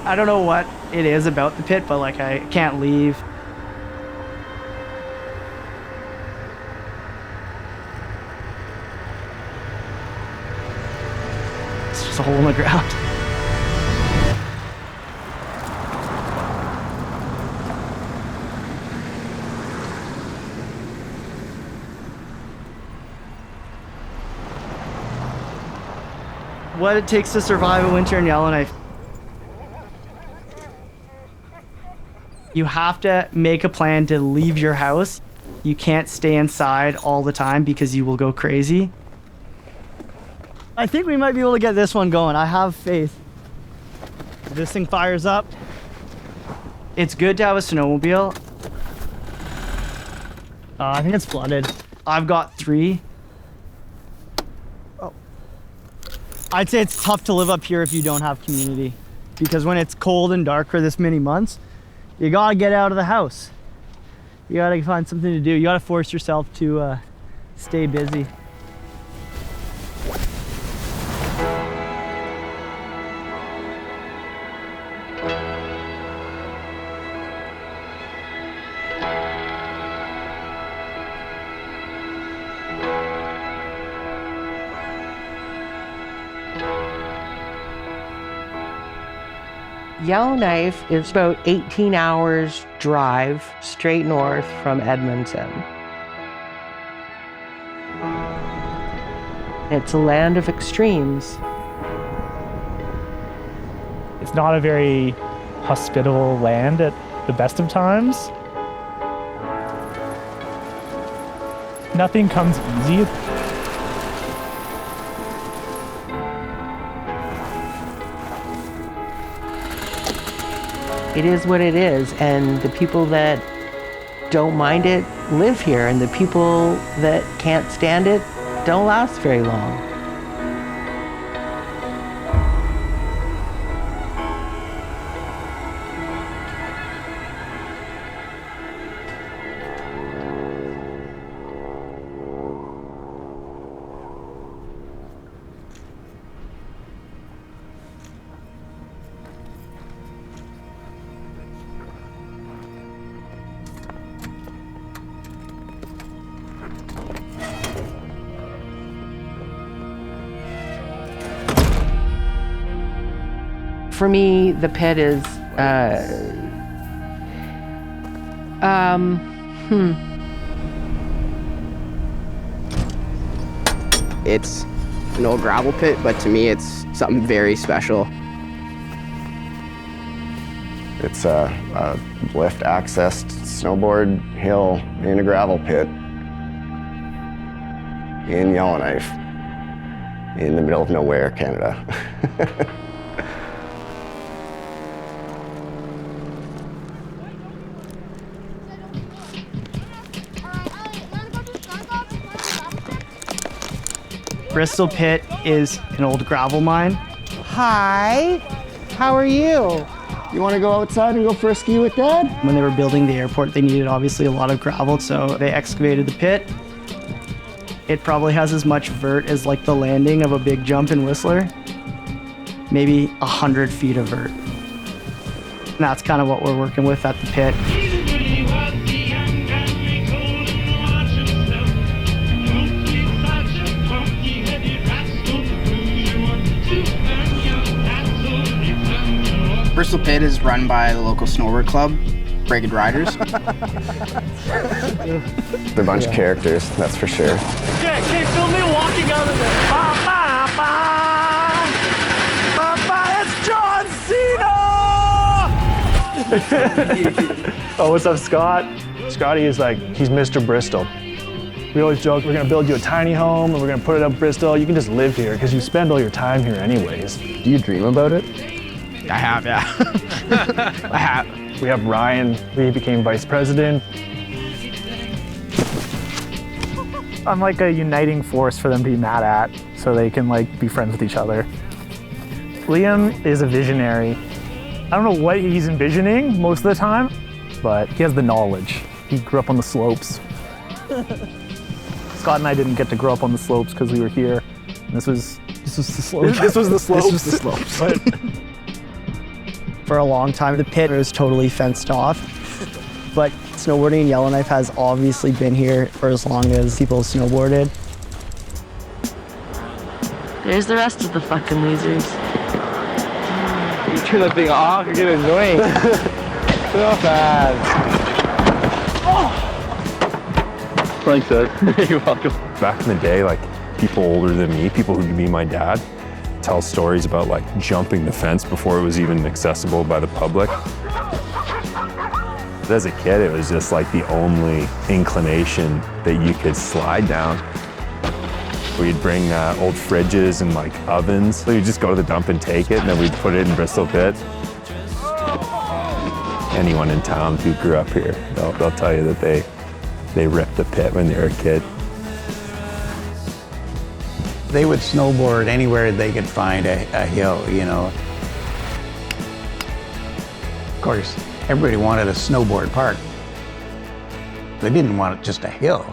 I don't know what it is about the pit, but like I can't leave. It's just a hole in the ground. What it takes to survive a winter in Yellowknife. You have to make a plan to leave your house. You can't stay inside all the time because you will go crazy. I think we might be able to get this one going. I have faith. If this thing fires up. It's good to have a snowmobile. I think it's flooded. I've got 3. I'd say it's tough to live up here if you don't have community, because when it's cold and dark for this many months, you gotta get out of the house. You gotta find something to do. You gotta force yourself to stay busy. Yellowknife is about 18 hours drive straight north from Edmonton. It's a land of extremes. It's not a very hospitable land at the best of times. Nothing comes easy. It is what it is, and the people that don't mind it live here, and the people that can't stand it don't last very long. For me, the pit is, It's an old gravel pit, but to me it's something very special. It's a lift-accessed snowboard hill in a gravel pit in Yellowknife, in the middle of nowhere, Canada. Bristol Pit is an old gravel mine. Hi, how are you? You want to go outside and go for a ski with Dad? When they were building the airport, they needed obviously a lot of gravel, so they excavated the pit. It probably has as much vert as like the landing of a big jump in Whistler. Maybe 100 feet of vert. And that's kind of what we're working with at the pit. Bristol Pit is run by the local snowboard club, Ragged Riders. They're a bunch of characters, that's for sure. Yeah, okay, film me walking out of there. It's John Cena! Oh, what's up, Scott? Scotty is like, he's Mr. Bristol. We always joke, we're gonna build you a tiny home and we're gonna put it up Bristol. You can just live here because you spend all your time here anyways. Do you dream about it? I have, yeah. I have. We have Ryan, he became vice president. I'm like a uniting force for them to be mad at so they can like be friends with each other. Liam is a visionary. I don't know what he's envisioning most of the time, but he has the knowledge. He grew up on the slopes. Scott and I didn't get to grow up on the slopes because we were here. This was the slopes. This was the slopes. This was the slopes. For a long time, the pit was totally fenced off. But snowboarding in Yellowknife has obviously been here for as long as people have snowboarded. There's the rest of the fucking losers. You turn that thing off, you're getting annoying. So bad. Thanks, sir. You're welcome. Back in the day, like people older than me, people who could be my dad, tell stories about like jumping the fence before it was even accessible by the public. As a kid, it was just like the only inclination that you could slide down. We'd bring old fridges and like ovens. So you'd just go to the dump and take it, and then we'd put it in Bristol Pit. Anyone in town who grew up here, they'll tell you that they ripped the pit when they were a kid. They would snowboard anywhere they could find a hill, you know. Of course, everybody wanted a snowboard park. They didn't want just a hill.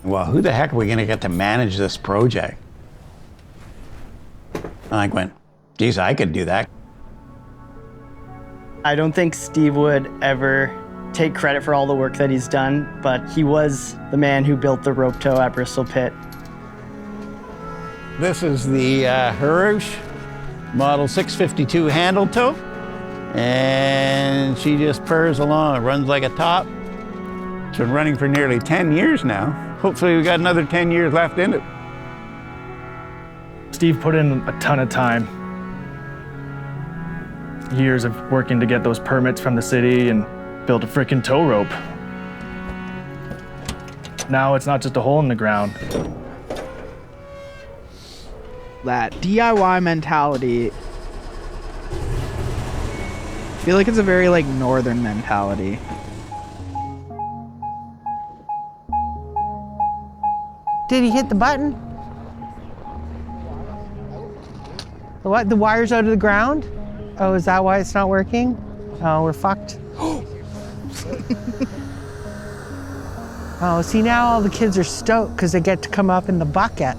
Well, who the heck are we going to get to manage this project? And I went, geez, I could do that. I don't think Steve would ever take credit for all the work that he's done, but he was the man who built the rope tow at Bristol Pit. This is the Harouche Model 652 handle tow. And she just purrs along. It runs like a top. It's been running for nearly 10 years now. Hopefully we got another 10 years left in it. Steve put in a ton of time. Years of working to get those permits from the city and build a frickin' tow rope. Now it's not just a hole in the ground. That DIY mentality, I feel like it's a very like northern mentality. Did he hit the button? What? The wire's out of the ground? Oh, is that why it's not working? Oh, we're fucked. Oh, see, now all the kids are stoked because they get to come up in the bucket.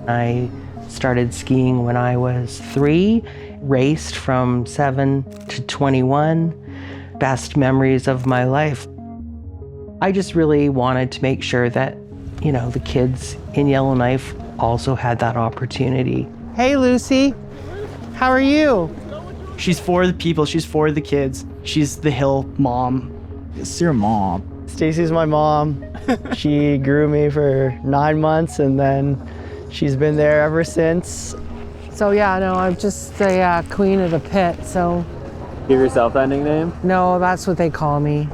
I started skiing when I was 3, raced from 7 to 21. Best memories of my life. I just really wanted to make sure that, you know, the kids in Yellowknife also had that opportunity. Hey, Lucy. How are you? She's for the people, she's for the kids. She's the hill mom. It's your mom. Stacy's my mom. She grew me for 9 months and then she's been there ever since. So yeah, no, I'm just the queen of the pit, so. Give yourself that nickname? No, that's what they call me.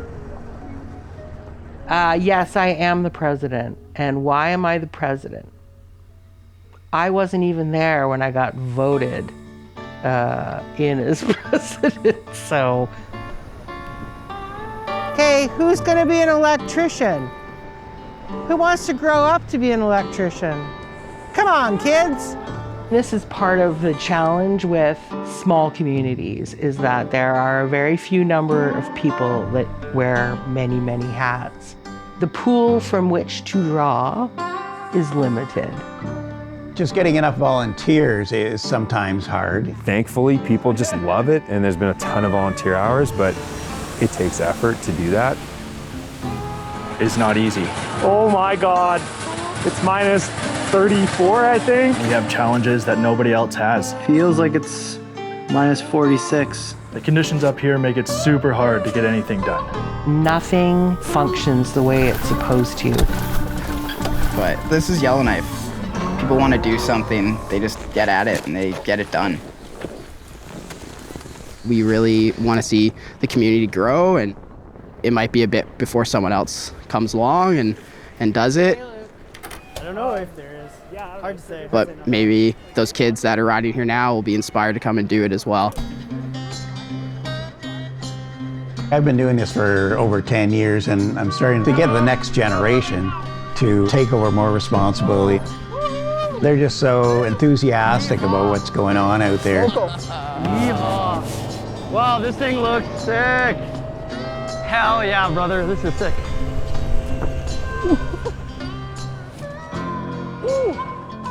Yes, I am the president. And why am I the president? I wasn't even there when I got voted in as president, so. Okay, who's gonna be an electrician? Who wants to grow up to be an electrician? Come on, kids. This is part of the challenge with small communities, is that there are a very few number of people that wear many, many hats. The pool from which to draw is limited. Just getting enough volunteers is sometimes hard. Thankfully, people just love it, and there's been a ton of volunteer hours, but it takes effort to do that. It's not easy. Oh my God, it's minus 34, I think. We have challenges that nobody else has. Feels like it's minus 46. The conditions up here make it super hard to get anything done. Nothing functions the way it's supposed to. But this is Yellowknife. People want to do something, they just get at it and they get it done. We really want to see the community grow, and it might be a bit before someone else comes along and does it. I don't know if there is. Yeah, hard to say. But maybe those kids that are riding here now will be inspired to come and do it as well. I've been doing this for over 10 years, and I'm starting to get the next generation to take over more responsibility. They're just so enthusiastic about what's going on out there. Wow, this thing looks sick. Hell yeah, brother, this is sick.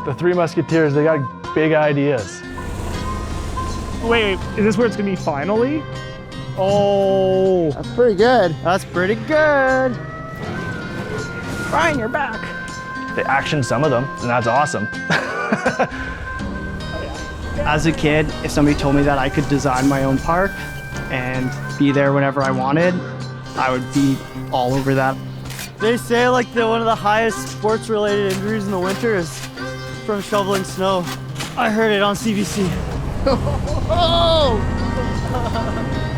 The Three Musketeers, they got big ideas. Wait, is this where it's gonna be finally? Oh, That's pretty good. That's pretty good. Brian, you're back. they actioned some of them, and that's awesome. As a kid, if somebody told me that I could design my own park and be there whenever I wanted, I would be all over that. They say like one of the highest sports-related injuries in the winter is from shoveling snow. I heard it on CBC.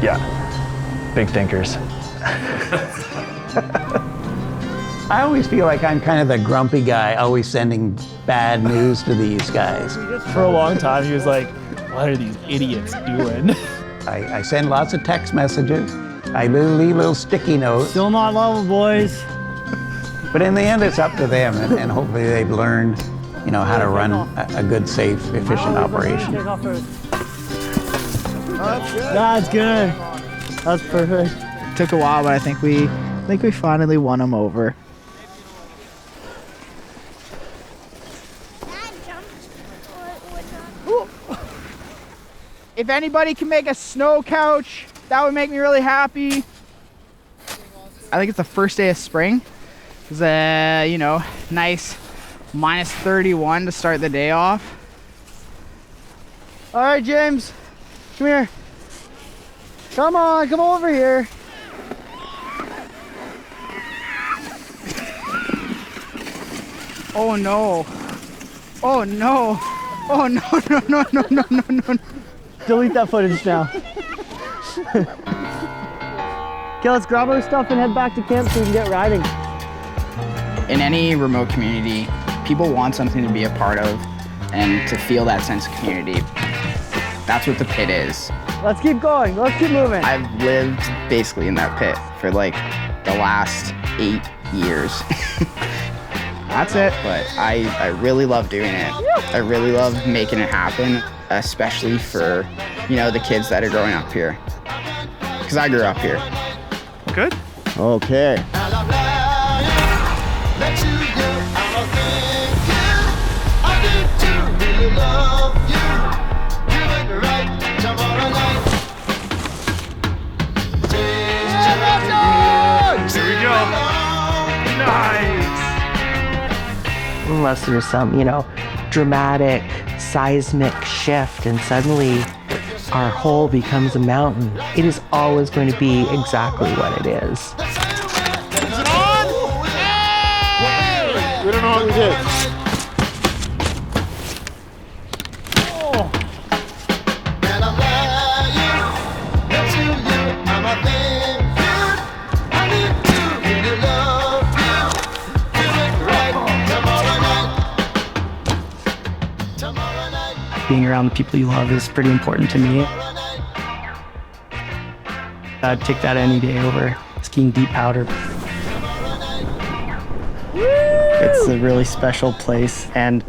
Yeah, big thinkers. I always feel like I'm kind of the grumpy guy, always sending bad news to these guys. For a long time, he was like, what are these idiots doing? I send lots of text messages. I leave little sticky notes. Still not level, boys. But in the end, it's up to them, and hopefully they've learned, you know, how to run a good, safe, efficient operation. That's good. That's perfect. Took a while, but I think we finally won them over. If anybody can make a snow couch, that would make me really happy. I think it's the first day of spring. It's you know, nice minus 31 to start the day off. All right, James, come here. Come on, come over here. Oh no. Oh no. Oh no, no, no, no, no, no, no. Delete that footage now. Okay, let's grab our stuff and head back to camp so we can get riding. In any remote community, people want something to be a part of and to feel that sense of community. That's what the pit is. Let's keep going. Let's keep moving. I've lived basically in that pit for like the last 8 years. That's it. But I really love doing it. I really love making it happen, especially for, you know, the kids that are growing up here. Because I grew up here. Good. Okay. Unless there's some, you know, dramatic seismic shift and suddenly our hole becomes a mountain. It is always going to be exactly what it is. We don't know what we did. Being around the people you love is pretty important to me. I'd take that any day over skiing deep powder. It's a really special place, and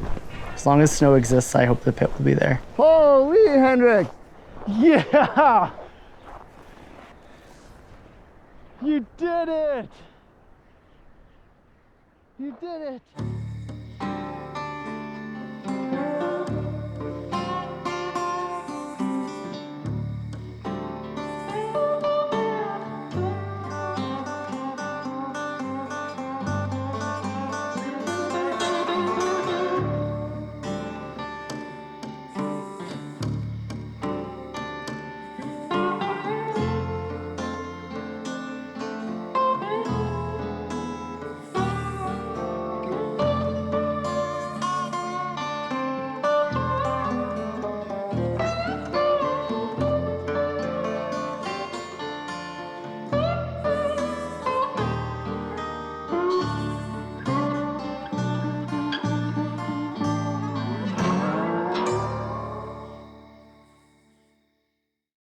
as long as snow exists, I hope the pit will be there. Holy Hendrik! Yeah! You did it! You did it!